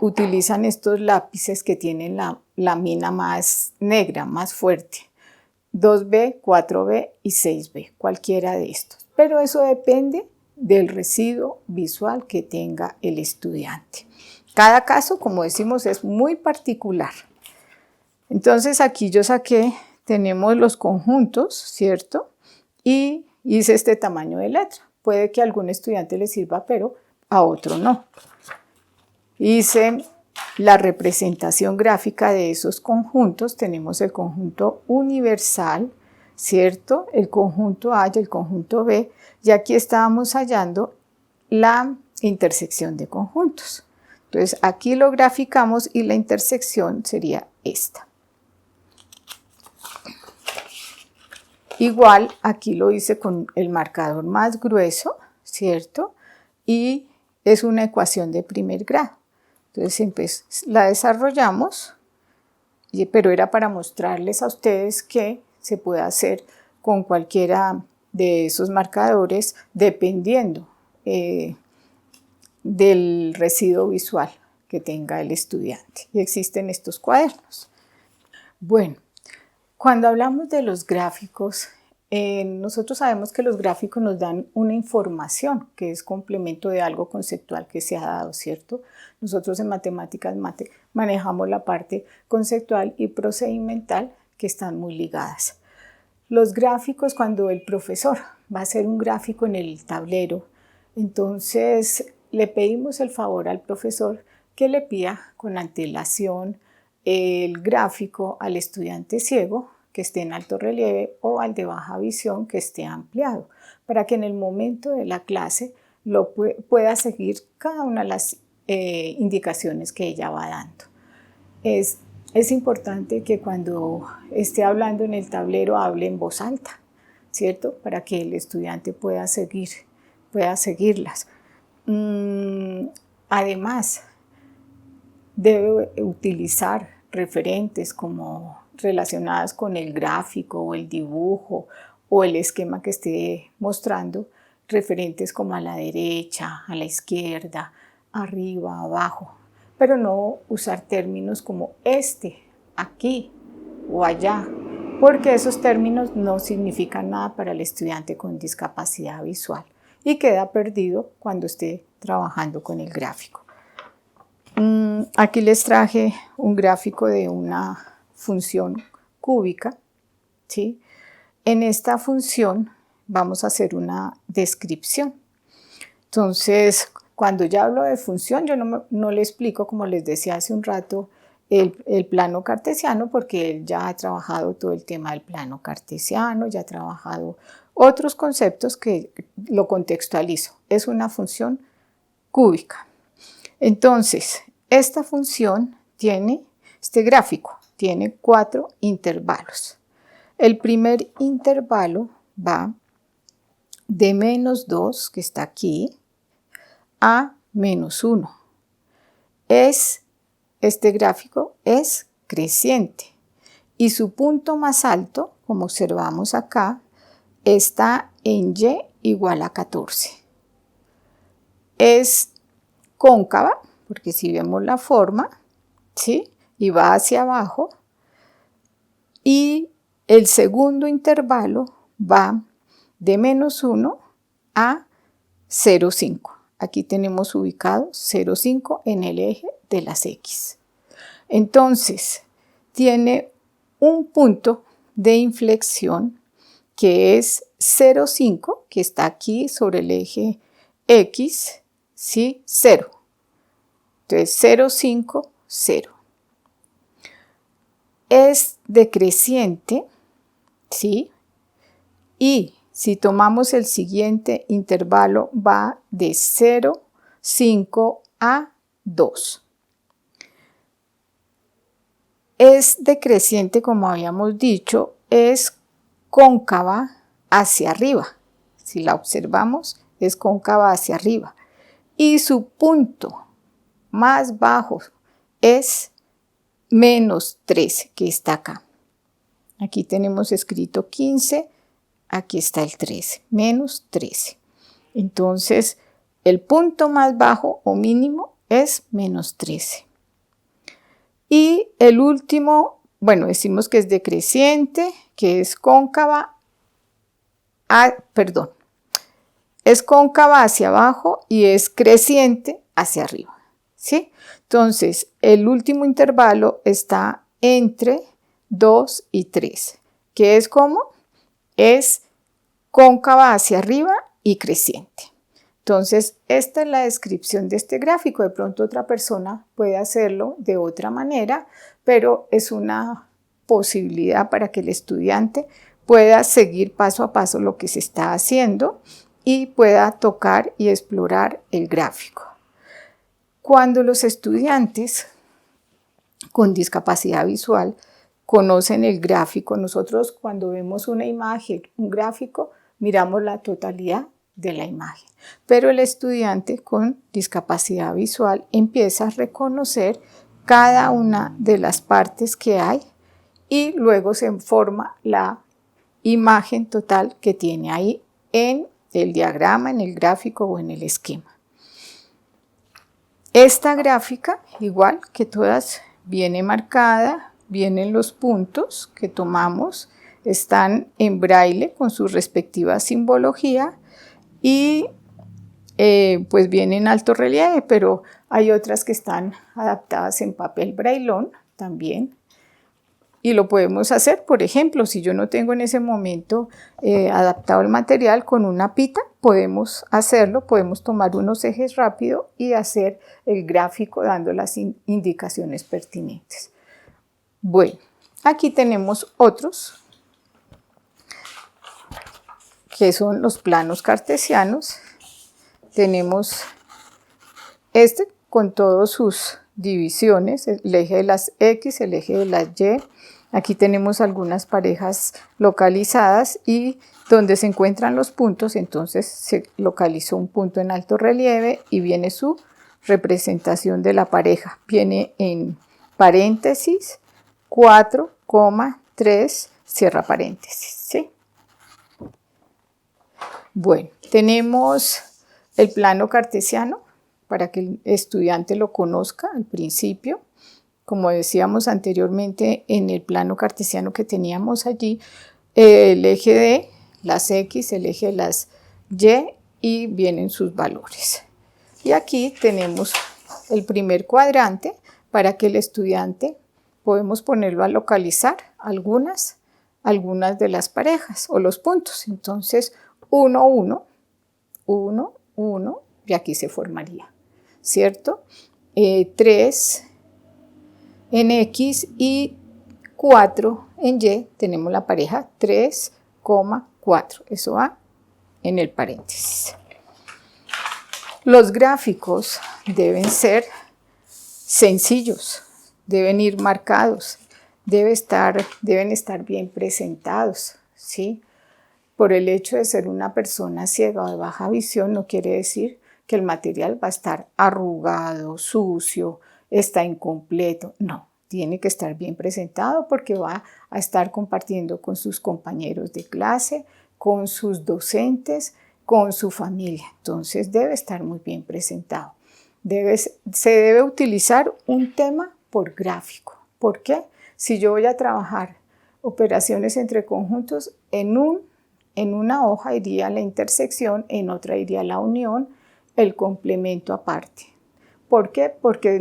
utilizan estos lápices que tienen la mina más negra, más fuerte. 2B, 4B y 6B, cualquiera de estos. Pero eso depende del residuo visual que tenga el estudiante. Cada caso, como decimos, es muy particular. Entonces aquí tenemos los conjuntos, ¿cierto? Y hice este tamaño de letra. Puede que a algún estudiante le sirva, pero a otro no. Hice la representación gráfica de esos conjuntos. Tenemos el conjunto universal, ¿cierto? El conjunto A y el conjunto B. Y aquí estábamos hallando la intersección de conjuntos. Entonces aquí lo graficamos y la intersección sería esta. Igual aquí lo hice con el marcador más grueso, ¿cierto? Y es una ecuación de primer grado. Entonces la desarrollamos, pero era para mostrarles a ustedes que se puede hacer con cualquiera de esos marcadores dependiendo del residuo visual que tenga el estudiante. Y existen estos cuadernos. Bueno, cuando hablamos de los gráficos, nosotros sabemos que los gráficos nos dan una información que es complemento de algo conceptual que se ha dado, ¿cierto? Nosotros en matemáticas manejamos la parte conceptual y procedimental que están muy ligadas. Los gráficos, cuando el profesor va a hacer un gráfico en el tablero, entonces le pedimos el favor al profesor que le pida con antelación el gráfico al estudiante ciego que esté en alto relieve o al de baja visión que esté ampliado, para que en el momento de la clase lo pueda seguir cada una de las indicaciones que ella va dando. Es importante que cuando esté hablando en el tablero hable en voz alta, ¿cierto? Para que el estudiante pueda seguirlas. Además, debe utilizar referentes como relacionadas con el gráfico o el dibujo o el esquema que esté mostrando, referentes como a la derecha, a la izquierda, arriba, abajo, pero no usar términos como aquí o allá, porque esos términos no significan nada para el estudiante con discapacidad visual y queda perdido cuando esté trabajando con el gráfico. Aquí les traje un gráfico de una función cúbica, ¿sí? En esta función vamos a hacer una descripción. Entonces, cuando ya hablo de función, yo no le explico, como les decía hace un rato, el plano cartesiano, porque él ya ha trabajado todo el tema del plano cartesiano, ya ha trabajado otros conceptos que lo contextualizo. Es una función cúbica. Entonces, esta función este gráfico tiene 4 intervalos. El primer intervalo va de -2, que está aquí, a -1. Este gráfico es creciente y su punto más alto, como observamos acá, está en y igual a 14. Es cóncava, porque si vemos la forma, ¿sí? Y va hacia abajo. Y el segundo intervalo va de -1 a 0,5. Aquí tenemos ubicado 0,5 en el eje de las X. Entonces, tiene un punto de inflexión que es 0,5, que está aquí sobre el eje X, ¿sí? 0. Entonces, 0,5, 0. Es decreciente, ¿sí? Y si tomamos el siguiente intervalo, va de 0,5 a 2. Es decreciente, como habíamos dicho, es cóncava hacia arriba. Si la observamos, es cóncava hacia arriba. Y su punto más bajo es -13, que está acá. Aquí tenemos escrito 15, aquí está el 13, -13. Entonces, el punto más bajo o mínimo es -13. Y el último, bueno, decimos que es decreciente, que es cóncava, es cóncava hacia abajo y es creciente hacia arriba, ¿sí? Entonces, el último intervalo está entre 2 y 3, que es como es cóncava hacia arriba y creciente. Entonces, esta es la descripción de este gráfico. De pronto otra persona puede hacerlo de otra manera, pero es una posibilidad para que el estudiante pueda seguir paso a paso lo que se está haciendo y pueda tocar y explorar el gráfico. Cuando los estudiantes con discapacidad visual conocen el gráfico, nosotros cuando vemos una imagen, un gráfico, miramos la totalidad de la imagen. Pero el estudiante con discapacidad visual empieza a reconocer cada una de las partes que hay y luego se forma la imagen total que tiene ahí en el diagrama, en el gráfico o en el esquema. Esta gráfica, igual que todas, viene marcada, vienen los puntos que tomamos, están en braille con su respectiva simbología y pues viene en alto relieve, pero hay otras que están adaptadas en papel braillón también. Y lo podemos hacer, por ejemplo, si yo no tengo en ese momento adaptado el material con una pita, podemos hacerlo, podemos tomar unos ejes rápido y hacer el gráfico dando las indicaciones pertinentes. Bueno, aquí tenemos otros, que son los planos cartesianos. Tenemos este con todas sus divisiones, el eje de las X, el eje de las Y. Aquí tenemos algunas parejas localizadas y donde se encuentran los puntos, entonces se localizó un punto en alto relieve y viene su representación de la pareja. Viene en paréntesis, 4,3, cierra paréntesis, ¿sí? Bueno, tenemos el plano cartesiano para que el estudiante lo conozca al principio. Como decíamos anteriormente, en el plano cartesiano que teníamos allí, el eje de las X, el eje de las Y y vienen sus valores. Y aquí tenemos el primer cuadrante para que el estudiante podemos ponerlo a localizar algunas de las parejas o los puntos. Entonces, 1, 1, 1, 1, y aquí se formaría, ¿cierto? 3 en X y 4 en Y, tenemos la pareja 3, 4. Eso va en el paréntesis. Los gráficos deben ser sencillos, deben ir marcados, deben estar bien presentados, ¿sí? Por el hecho de ser una persona ciega o de baja visión no quiere decir que el material va a estar arrugado, sucio, está incompleto. No, tiene que estar bien presentado porque va a estar compartiendo con sus compañeros de clase, con sus docentes, con su familia. Entonces debe estar muy bien presentado. Se debe utilizar un tema por gráfico. ¿Por qué? Si yo voy a trabajar operaciones entre conjuntos, en una hoja iría la intersección, en otra iría la unión, el complemento aparte. ¿Por qué? Porque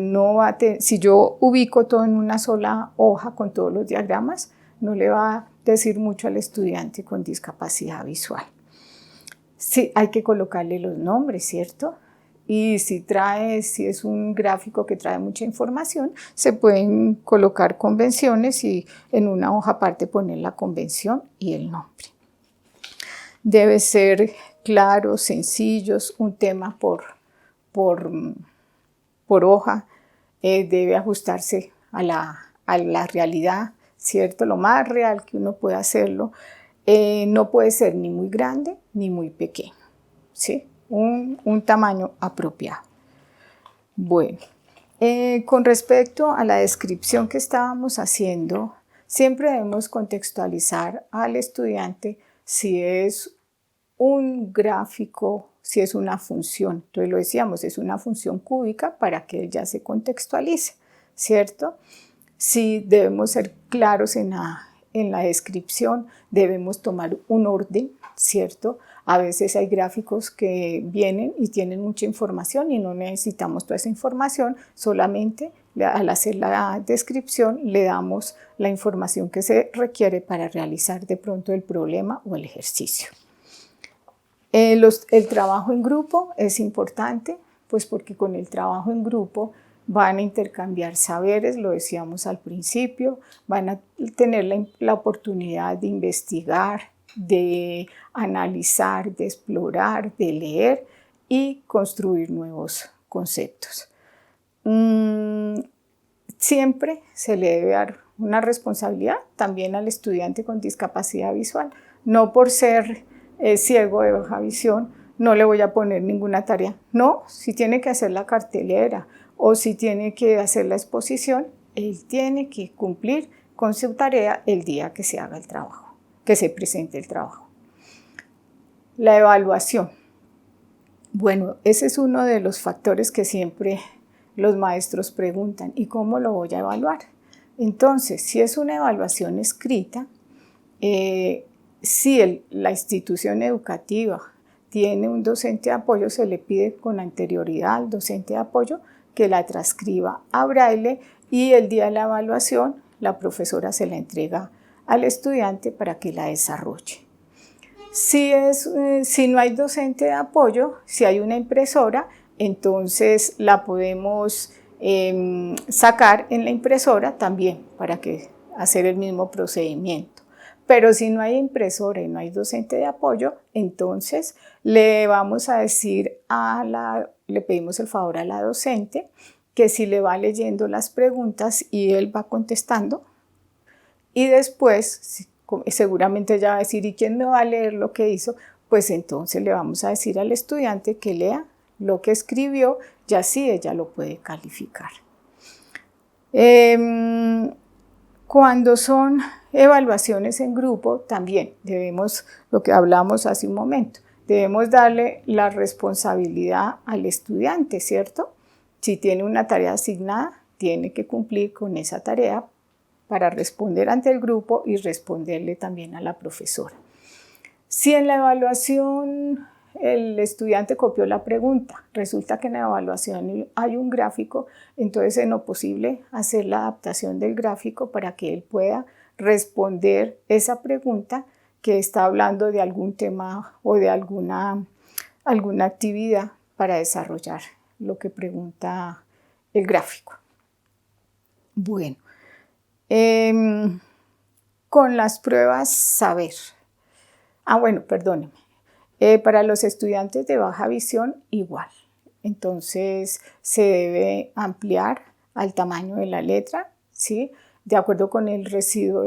si yo ubico todo en una sola hoja con todos los diagramas, no le va a decir mucho al estudiante con discapacidad visual. Sí, hay que colocarle los nombres, ¿cierto? Y si es un gráfico que trae mucha información, se pueden colocar convenciones y en una hoja aparte poner la convención y el nombre. Debe ser claros, sencillos, un tema por hoja, debe ajustarse a la realidad, ¿cierto? Lo más real que uno puede hacerlo. No puede ser ni muy grande ni muy pequeño, ¿sí? Un tamaño apropiado. Bueno, con respecto a la descripción que estábamos haciendo, siempre debemos contextualizar al estudiante si es un gráfico, si es una función. Entonces lo decíamos, es una función cúbica para que ella se contextualice, ¿cierto? Si debemos ser claros en la descripción, debemos tomar un orden, ¿cierto? A veces hay gráficos que vienen y tienen mucha información y no necesitamos toda esa información, solamente al hacer la descripción le damos la información que se requiere para realizar de pronto el problema o el ejercicio. El trabajo en grupo es importante, pues porque con el trabajo en grupo van a intercambiar saberes, lo decíamos al principio, van a tener la oportunidad de investigar, de analizar, de explorar, de leer y construir nuevos conceptos. Siempre se le debe dar una responsabilidad también al estudiante con discapacidad visual, no por ser ciego de baja visión, no le voy a poner ninguna tarea. No, si tiene que hacer la cartelera o si tiene que hacer la exposición, él tiene que cumplir con su tarea el día que se haga el trabajo, que se presente el trabajo. La evaluación. Bueno, ese es uno de los factores que siempre los maestros preguntan, ¿y cómo lo voy a evaluar? Entonces, si es una evaluación escrita, si la institución educativa tiene un docente de apoyo, se le pide con anterioridad al docente de apoyo que la transcriba a braille y el día de la evaluación la profesora se la entrega al estudiante para que la desarrolle. Si no hay docente de apoyo, si hay una impresora, entonces la podemos sacar en la impresora también para hacer el mismo procedimiento. Pero si no hay impresora y no hay docente de apoyo, entonces le vamos a decir le pedimos el favor a la docente que si le va leyendo las preguntas y él va contestando y después seguramente ella va a decir, ¿y quién me va a leer lo que hizo? Pues entonces le vamos a decir al estudiante que lea lo que escribió y así ella lo puede calificar. Cuando son evaluaciones en grupo, también debemos, lo que hablamos hace un momento, debemos darle la responsabilidad al estudiante, ¿cierto? Si tiene una tarea asignada, tiene que cumplir con esa tarea para responder ante el grupo y responderle también a la profesora. Si en la evaluación el estudiante copió la pregunta. Resulta que en la evaluación hay un gráfico, entonces en lo posible hacer la adaptación del gráfico para que él pueda responder esa pregunta que está hablando de algún tema o de alguna actividad para desarrollar lo que pregunta el gráfico. Bueno, con las pruebas saber. Perdónenme. Para los estudiantes de baja visión, igual. Entonces, se debe ampliar al tamaño de la letra, ¿sí? De acuerdo con el residuo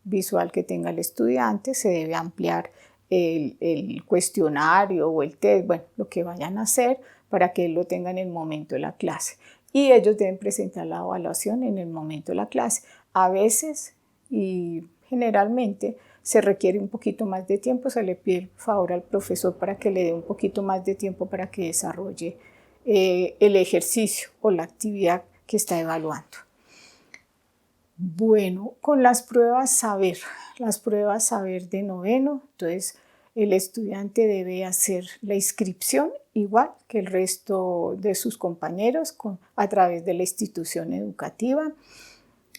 visual que tenga el estudiante, se debe ampliar el cuestionario o el test, bueno, lo que vayan a hacer para que él lo tenga en el momento de la clase. Y ellos deben presentar la evaluación en el momento de la clase. A veces y generalmente se requiere un poquito más de tiempo, se le pide el favor al profesor para que le dé un poquito más de tiempo para que desarrolle el ejercicio o la actividad que está evaluando. Bueno, con las pruebas saber de noveno, entonces el estudiante debe hacer la inscripción igual que el resto de sus compañeros a través de la institución educativa.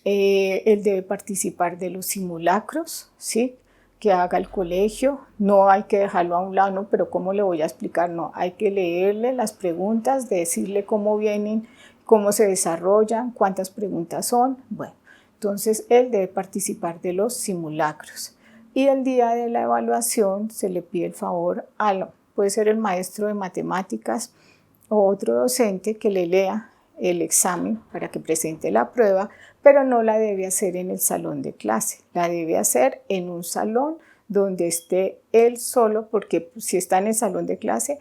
Él debe participar de los simulacros, ¿sí?, que haga el colegio. No hay que dejarlo a un lado, ¿no? Pero ¿cómo le voy a explicar? No, hay que leerle las preguntas, decirle cómo vienen, cómo se desarrollan, cuántas preguntas son. Bueno, entonces él debe participar de los simulacros. Y el día de la evaluación se le pide el favor puede ser el maestro de matemáticas o otro docente que le lea el examen para que presente la prueba, pero no la debe hacer en el salón de clase, la debe hacer en un salón donde esté él solo, porque si está en el salón de clase,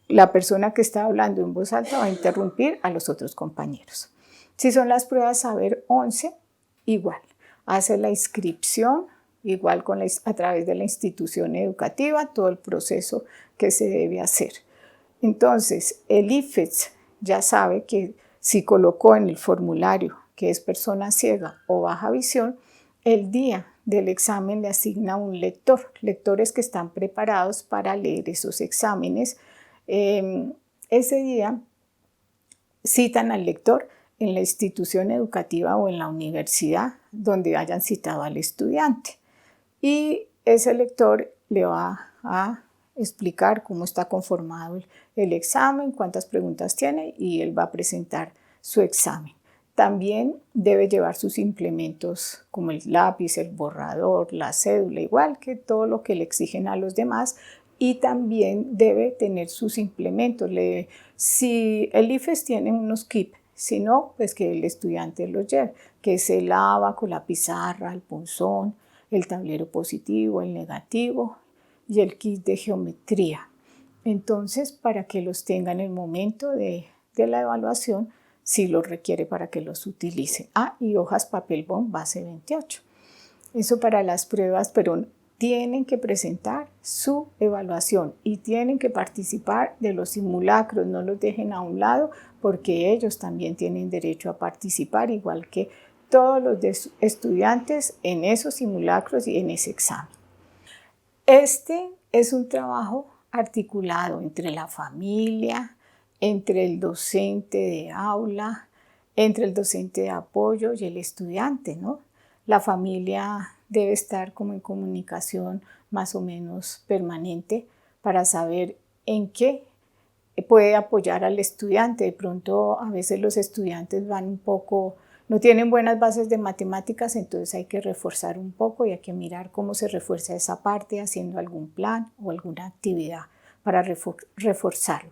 la persona que está hablando en voz alta va a interrumpir a los otros compañeros. Si son las pruebas saber 11, igual, hace la inscripción, igual a través de la institución educativa, todo el proceso que se debe hacer. Entonces, el IFETS ya sabe que si colocó en el formulario que es persona ciega o baja visión, el día del examen le asigna un lector, lectores que están preparados para leer esos exámenes. Ese día citan al lector en la institución educativa o en la universidad donde hayan citado al estudiante. Y ese lector le va a explicar cómo está conformado el examen, cuántas preguntas tiene, y él va a presentar su examen. También debe llevar sus implementos como el lápiz, el borrador, la cédula, igual que todo lo que le exigen a los demás, y también debe tener sus implementos. Si el IFES tiene unos kits, si no, pues que el estudiante los lleve, que es el abaco, la pizarra, el punzón, el tablero positivo, el negativo y el kit de geometría. Entonces, para que los tenga en el momento de la evaluación, si los requiere para que los utilice. Y hojas papel bond base 28. Eso para las pruebas, pero tienen que presentar su evaluación y tienen que participar de los simulacros, no los dejen a un lado porque ellos también tienen derecho a participar, igual que todos los estudiantes en esos simulacros y en ese examen. Este es un trabajo articulado entre la familia, entre el docente de aula, entre el docente de apoyo y el estudiante, ¿no? La familia debe estar como en comunicación más o menos permanente para saber en qué puede apoyar al estudiante. De pronto a veces los estudiantes no tienen buenas bases de matemáticas, entonces hay que reforzar un poco y hay que mirar cómo se refuerza esa parte haciendo algún plan o alguna actividad para reforzarlo.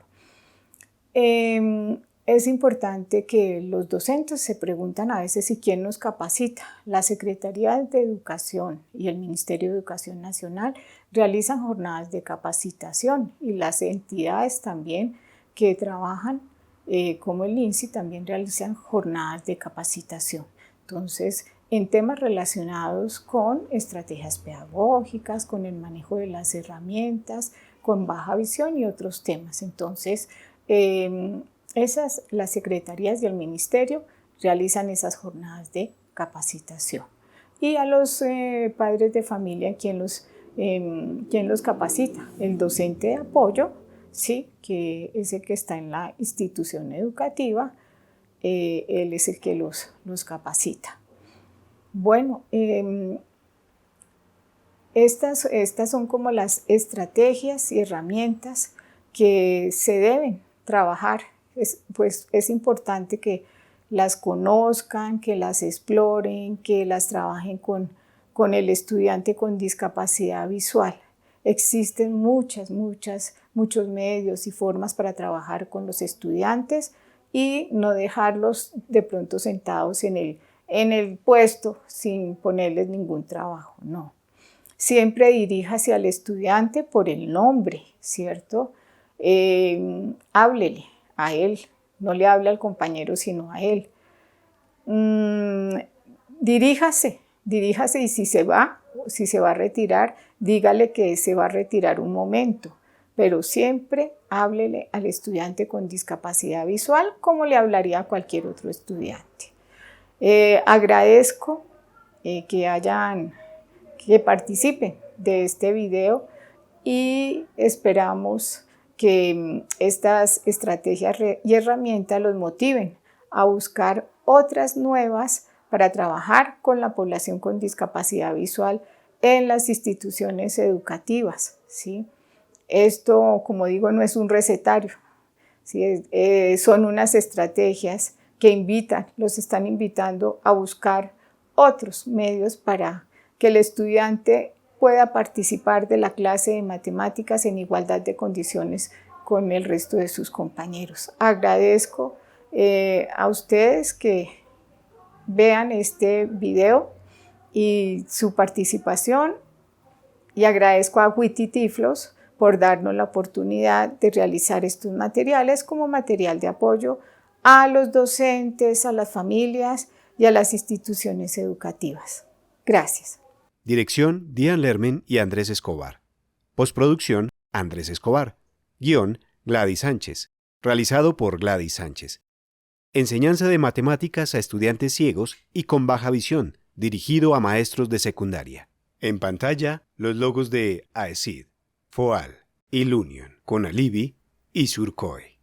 Es importante que los docentes se preguntan a veces si quién nos capacita. La Secretaría de Educación y el Ministerio de Educación Nacional realizan jornadas de capacitación y las entidades también que trabajan como el INSI también realizan jornadas de capacitación. Entonces, en temas relacionados con estrategias pedagógicas, con el manejo de las herramientas, con baja visión y otros temas. Entonces, las secretarías y el ministerio realizan esas jornadas de capacitación. Y a los padres de familia, ¿quién los capacita? El docente de apoyo ¿sí? Que es el que está en la institución educativa, él es el que los capacita. Bueno, estas son como las estrategias y herramientas que se deben trabajar. Pues es importante que las conozcan, que las exploren, que las trabajen con el estudiante con discapacidad visual. Existen muchos medios y formas para trabajar con los estudiantes y no dejarlos de pronto sentados en el puesto sin ponerles ningún trabajo, no. Siempre diríjase al estudiante por el nombre, ¿cierto? Háblele a él, no le hable al compañero sino a él. Diríjase y si se va a retirar, dígale que se va a retirar un momento, pero siempre háblele al estudiante con discapacidad visual como le hablaría a cualquier otro estudiante. Agradezco que participen de este video y esperamos que estas estrategias y herramientas los motiven a buscar otras nuevas para trabajar con la población con discapacidad visual en las instituciones educativas, ¿sí? Esto, como digo, no es un recetario, ¿sí? Son unas estrategias que los están invitando a buscar otros medios para que el estudiante pueda participar de la clase de matemáticas en igualdad de condiciones con el resto de sus compañeros. Agradezco a ustedes que vean este video y su participación y agradezco a Witty-Tiflos por darnos la oportunidad de realizar estos materiales como material de apoyo a los docentes, a las familias y a las instituciones educativas. Gracias. Dirección: Diane Lermen y Andrés Escobar. Postproducción: Andrés Escobar. Guión: Gladys Sánchez. Realizado por Gladys Sánchez. Enseñanza de matemáticas a estudiantes ciegos y con baja visión, dirigido a maestros de secundaria. En pantalla, los logos de AECID, FOAL, Ilunion, Conalivi y Surcoe.